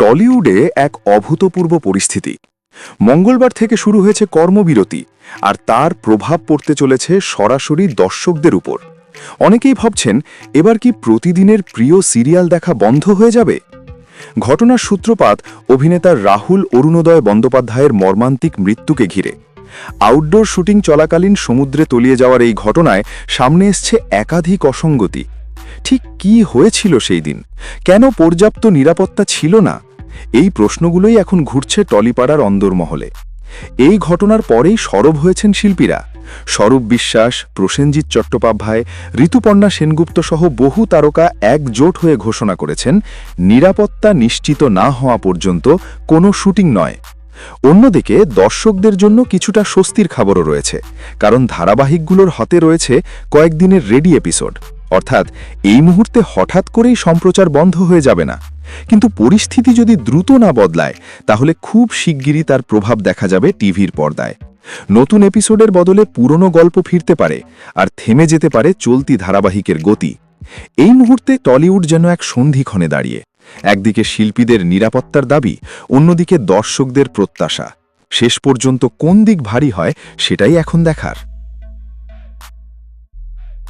টলিউডে এক অভূতপূর্ব পরিস্থিতি। মঙ্গলবার থেকে শুরু হয়েছে কর্মবিরতি, আর তার প্রভাব পড়তে চলেছে সরাসরি দর্শকদের উপর। অনেকেই ভাবছেন, এবার কি প্রতিদিনের প্রিয় সিরিয়াল দেখা বন্ধ হয়ে যাবে? ঘটনার সূত্রপাত অভিনেতা রাহুল অরুণোদয় বন্দ্যোপাধ্যায়ের মর্মান্তিক মৃত্যুকে ঘিরে। আউটডোর শুটিং চলাকালীন সমুদ্রে তলিয়ে যাওয়ার এই ঘটনায় সামনে এসছে একাধিক অসঙ্গতি। ঠিক কি হয়েছিল সেই দিন? কেন পর্যাপ্ত নিরাপত্তা ছিল না? এই প্রশ্নগুলোই এখন ঘুরছে টলিপাড়ার অন্দরমহলে। এই ঘটনার পরেই সরব হয়েছেন শিল্পীরা। স্বরূপ বিশ্বাস, প্রসেনজিৎ চট্টোপাধ্যায়, ঋতুপর্ণা সেনগুপ্ত সহ বহু তারকা একজোট হয়ে ঘোষণা করেছেন, নিরাপত্তা নিশ্চিত না হওয়া পর্যন্ত কোনো শুটিং নয়। অন্যদিকে দর্শকদের জন্য কিছুটা স্বস্তির খবরও রয়েছে, কারণ ধারাবাহিকগুলোর হাতে রয়েছে কয়েকদিনের রেডি এপিসোড। অর্থাৎ এই মুহূর্তে হঠাৎ করেই সম্প্রচার বন্ধ হয়ে যাবে না। কিন্তু পরিস্থিতি যদি দ্রুত না বদলায়, তাহলে খুব শিগগিরই তার প্রভাব দেখা যাবে টিভির পর্দায়। নতুন এপিসোডের বদলে পুরনো গল্প ফিরতে পারে, আর থেমে যেতে পারে চলতি ধারাবাহিকের গতি। এই মুহূর্তে টলিউড যেন এক সন্ধিক্ষণে দাঁড়িয়ে। একদিকে শিল্পীদের নিরাপত্তার দাবি, অন্যদিকে দর্শকদের প্রত্যাশা। শেষ পর্যন্ত কোন দিক ভারী হয়, সেটাই এখন দেখার।